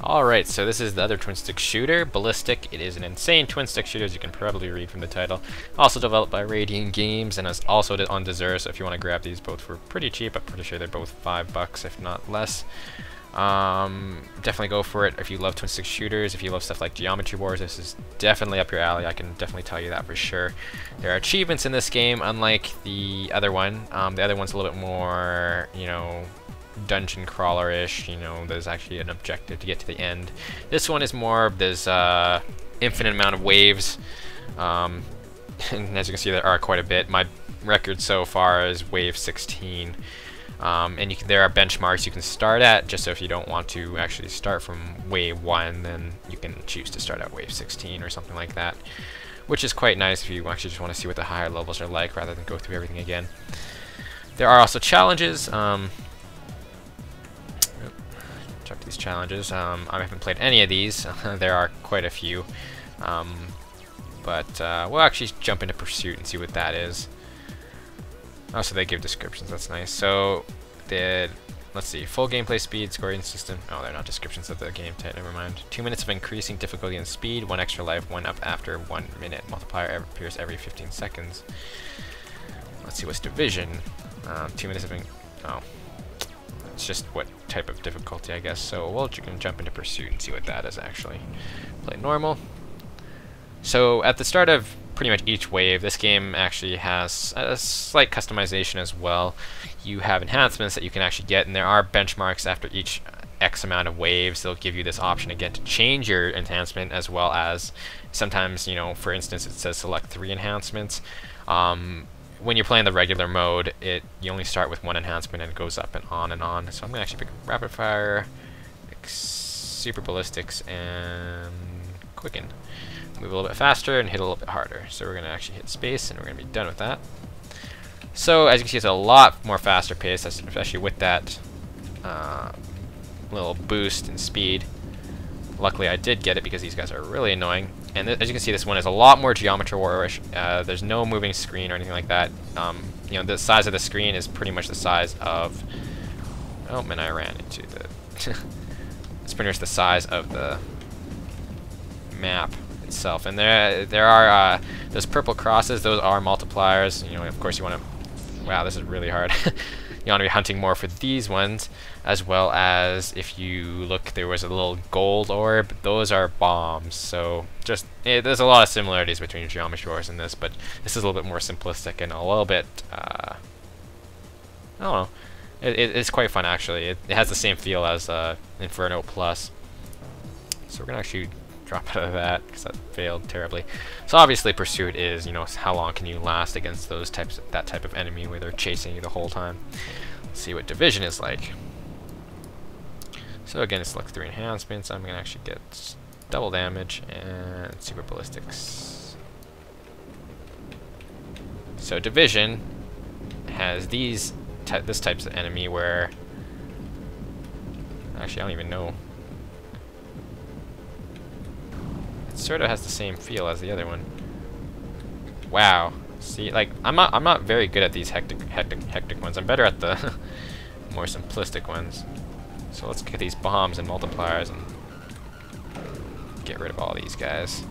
Alright, so this is the other twin stick shooter, Ballistic. It is an insane twin stick shooter, as you can probably read from the title. Also developed by Radiangames, and is also on Desura, so if you want to grab these both for pretty cheap, I'm pretty sure they're both $5, if not less. Definitely go for it if you love twin stick shooters. If you love stuff like Geometry Wars, this is definitely up your alley. I can definitely tell you that for sure. There are achievements in this game, unlike the other one. The other one's a little bit more, you know, dungeon crawler-ish. You know, there's actually an objective to get to the end. This one is more, there's infinite amount of waves, and as you can see, there are quite a bit. My record so far is wave 16. And there are benchmarks you can start at, just so if you don't want to actually start from wave 1, then you can choose to start at wave 16 or something like that, which is quite nice if you actually just want to see what the higher levels are like rather than go through everything again. There are also challenges. Check these challenges. I haven't played any of these. There are quite a few. But we'll actually jump into Pursuit and see what that is. Oh, so they give descriptions, that's nice. So, let's see, full gameplay speed, scoring system. Oh, they're not descriptions of the game type, never mind. 2 minutes of increasing difficulty and speed, 1 extra life, 1 up after 1 minute. Multiplier appears every 15 seconds. Let's see, what's Division? 2 minutes of, oh. It's just what type of difficulty, I guess. So, well, you can jump into Pursuit and see what that is actually. Play normal. So, at the start of pretty much each wave, this game actually has a slight customization as well. You have enhancements that you can actually get, and there are benchmarks after each X amount of waves. They'll give you this option again to change your enhancement, as well as sometimes, you know, for instance, it says select 3 enhancements. When you're playing the regular mode, you only start with 1 enhancement and it goes up and on and on. So I'm gonna actually pick Rapid Fire, Super Ballistics, and Quicken. Move a little bit faster and hit a little bit harder. So we're going to actually hit space and we're going to be done with that. So as you can see, it's a lot more faster pace, especially with that little boost in speed. Luckily I did get it because these guys are really annoying. And as you can see, this one is a lot more Geometry War-ish. There's no moving screen or anything like that. You know, the size of the screen is pretty much the size of... Oh man, I ran into the... It's pretty much the size of the map itself, and there are those purple crosses. Those are multipliers. You know, of course, you want to. Wow, this is really hard. You want to be hunting more for these ones, as well as if you look, there was a little gold orb. Those are bombs. So just there's a lot of similarities between Geometry Wars and this, but this is a little bit more simplistic and a little bit. I don't know. It's quite fun actually. It has the same feel as Inferno Plus. So we're gonna actually drop out of that because that failed terribly. So obviously Pursuit is, you know, how long can you last against that type of enemy where they're chasing you the whole time. Let's see what Division is like. So again, select 3 enhancements. I'm gonna actually get double damage and Super Ballistics. So Division has this type of enemy where actually I don't even know. Sort of has the same feel as the other one. Wow. See, like I'm not very good at these hectic ones. I'm better at the more simplistic ones. So let's get these bombs and multipliers and get rid of all these guys.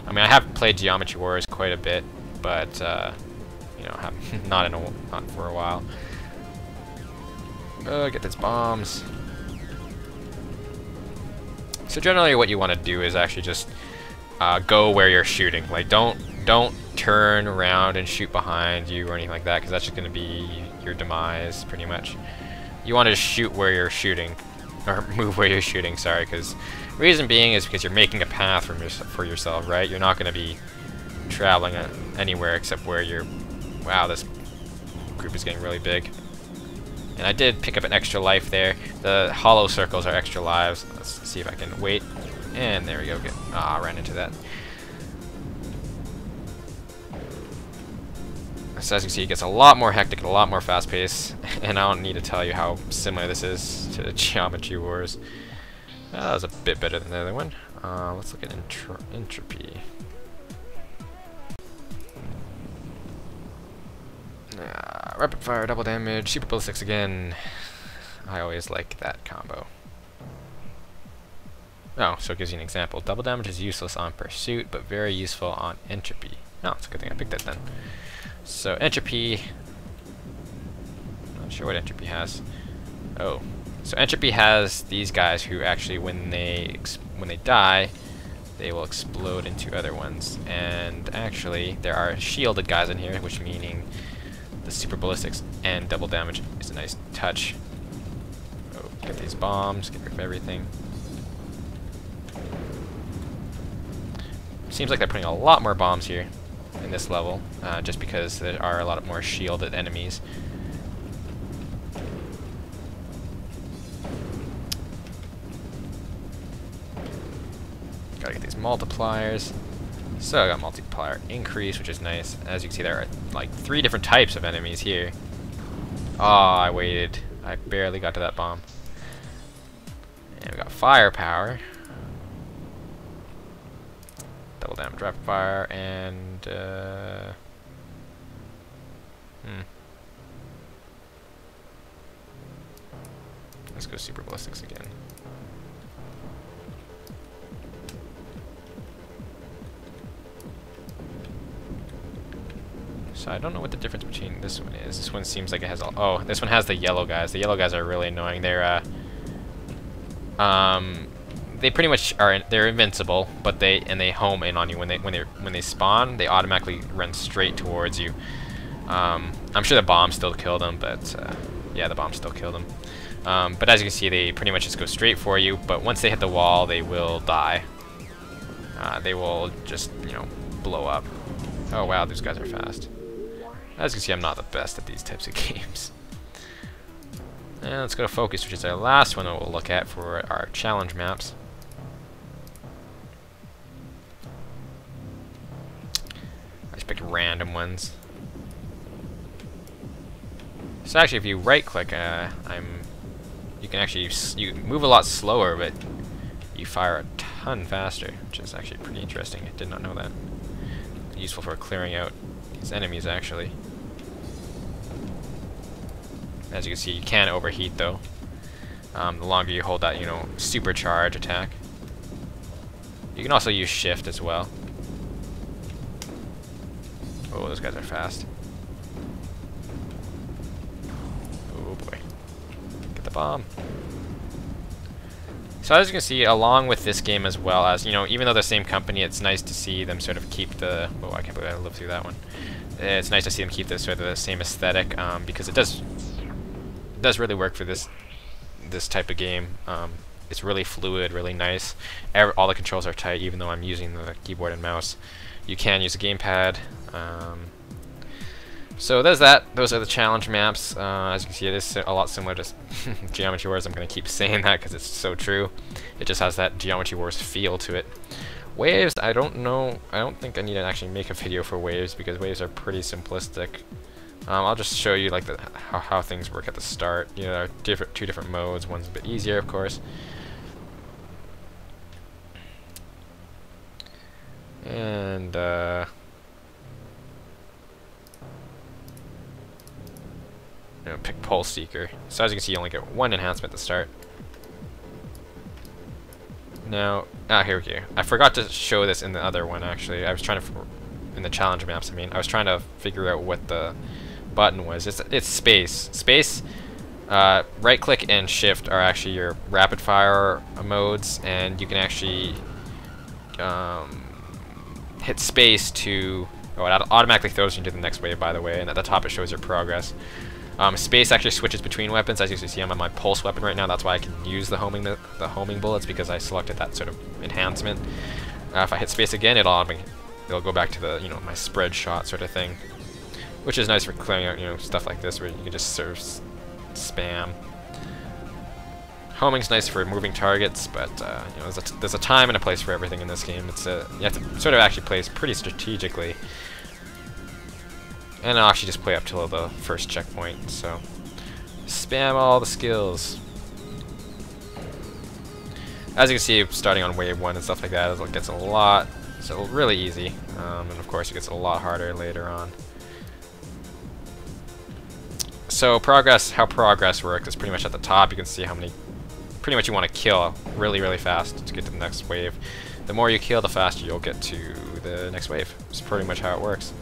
I mean, I have played Geometry Wars quite a bit, but you know, not for a while. Get these bombs. So generally what you want to do is actually just go where you're shooting. Like don't turn around and shoot behind you or anything like that, because that's just going to be your demise pretty much. You want to shoot where you're shooting, or move where you're shooting, sorry, because reason being is because you're making a path for yourself, right? You're not going to be traveling anywhere except where you're... Wow, this group is getting really big. And I did pick up an extra life there. The hollow circles are extra lives. Let's see if I can wait. And there we go. I ran into that. So as you can see, it gets a lot more hectic and a lot more fast-paced. And I don't need to tell you how similar this is to Geometry Wars. That was a bit better than the other one. Let's look at Entropy. Rapid fire, double damage, super ballistics again. I always like that combo. Oh, so it gives you an example. Double damage is useless on pursuit, but very useful on entropy. Oh, it's a good thing I picked that then. So entropy, not sure what entropy has. Oh, so entropy has these guys who actually, when they die, they will explode into other ones. And actually, there are shielded guys in here, which meaning the super ballistics and double damage is a nice touch. Oh, get these bombs, get rid of everything. Seems like they're putting a lot more bombs here in this level, just because there are a lot more shielded enemies. Gotta get these multipliers. So I got multiplier increase, which is nice. As you can see, there are like 3 different types of enemies here. Oh, I waited. I barely got to that bomb. And we got firepower. Double damage rapid fire, and let's go super ballistics again. So I don't know what the difference between this one is. This one seems like it has all. Oh, this one has the yellow guys. The yellow guys are really annoying. They're they pretty much are. They're invincible, but they home in on you when they spawn. They automatically run straight towards you. I'm sure the bombs still kill them, but yeah, the bombs still kill them. But as you can see, they pretty much just go straight for you. But once they hit the wall, they will die. They will just, you know, blow up. Oh wow, these guys are fast. As you can see, I'm not the best at these types of games. And let's go to focus, which is our last one that we'll look at for our challenge maps. I just picked random ones. So actually, if you right-click, you can actually you move a lot slower, but you fire a ton faster, which is actually pretty interesting. I did not know that. Useful for clearing out these enemies, actually. As you can see, you can overheat though. The longer you hold that, you know, supercharge attack. You can also use shift as well. Oh, those guys are fast. Oh boy. Get the bomb. So as you can see, along with this game as well as, you know, even though they're the same company, it's nice to see them sort of keep the... Oh, I can't believe I lived through that one. It's nice to see them keep this sort of the same aesthetic, because it does really work for this type of game. It's really fluid, really nice. All the controls are tight, even though I'm using the keyboard and mouse. You can use a gamepad. So there's that. Those are the challenge maps. As you can see, it is a lot similar to Geometry Wars. I'm going to keep saying that because it's so true. It just has that Geometry Wars feel to it. Waves, I don't know. I don't think I need to actually make a video for waves because waves are pretty simplistic. I'll just show you like how things work at the start. You know, there are two different modes. One's a bit easier, of course. And you know, pick Pulse Seeker. So as you can see, you only get one enhancement at the start. Now, here we go. I forgot to show this in the other one, actually. I was trying to, in the challenge maps, I mean. I was trying to figure out what the button was. It's space. Space, right-click and shift are actually your rapid-fire modes, and you can actually hit space to... Oh, it automatically throws you into the next wave, by the way, and at the top it shows your progress. Space actually switches between weapons. As you can see, I'm on my pulse weapon right now. That's why I can use the homing bullets, because I selected that sort of enhancement. If I hit space again, it'll go back to the, you know, my spread shot sort of thing, which is nice for clearing out, you know, stuff like this where you can just sort of spam. Homing's nice for moving targets, but you know, there's a time and a place for everything in this game. You have to sort of actually play pretty strategically. And I'll actually just play up till the first checkpoint, so spam all the skills. As you can see, starting on wave 1 and stuff like that, it gets it's really easy, and of course it gets a lot harder later on. So how progress works is pretty much at the top. You can see how many pretty much you want to kill really, really fast to get to the next wave. The more you kill, the faster you'll get to the next wave. It's pretty much how it works.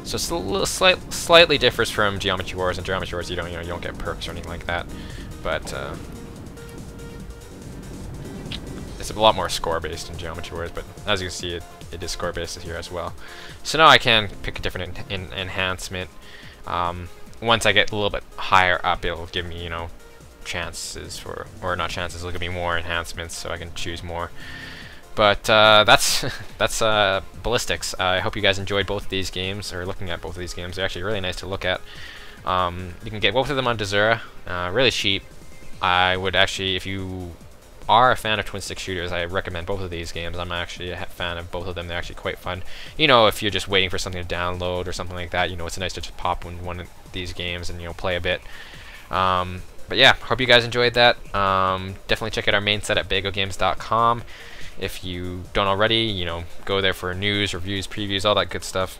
So it's a little slightly differs from Geometry Wars. In Geometry Wars, you don't get perks or anything like that, but it's a lot more score based in Geometry Wars. But as you can see, it is score based here as well. So now I can pick a different enhancement. Once I get a little bit higher up, it'll give me, chances for, or not chances, it'll give me more enhancements, so I can choose more. But that's Ballistics. I hope you guys enjoyed both of these games, or looking at both of these games. They're actually really nice to look at. You can get both of them on Desura, really cheap. I would actually, if you are a fan of twin stick shooters, I recommend both of these games. I'm actually a fan of both of them. They're actually quite fun. If you're just waiting for something to download or something like that, it's nice to just pop in one of these games and play a bit. But yeah, hope you guys enjoyed that. Definitely check out our main site at BagoGames.com. If you don't already, go there for news, reviews, previews, all that good stuff.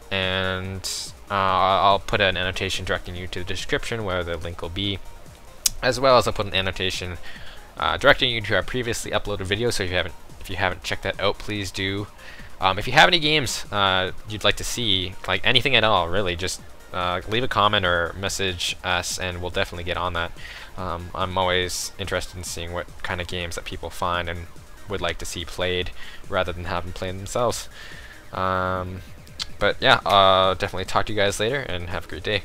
And I'll put an annotation directing you to the description where the link will be, as well as I'll put an annotation directing you to our previously uploaded video. So if you haven't checked that out, please do. If you have any games you'd like to see, like anything at all, really, just leave a comment or message us, and we'll definitely get on that. I'm always interested in seeing what kind of games that people find and would like to see played, rather than have them play themselves. But yeah, I'll definitely talk to you guys later, and have a great day.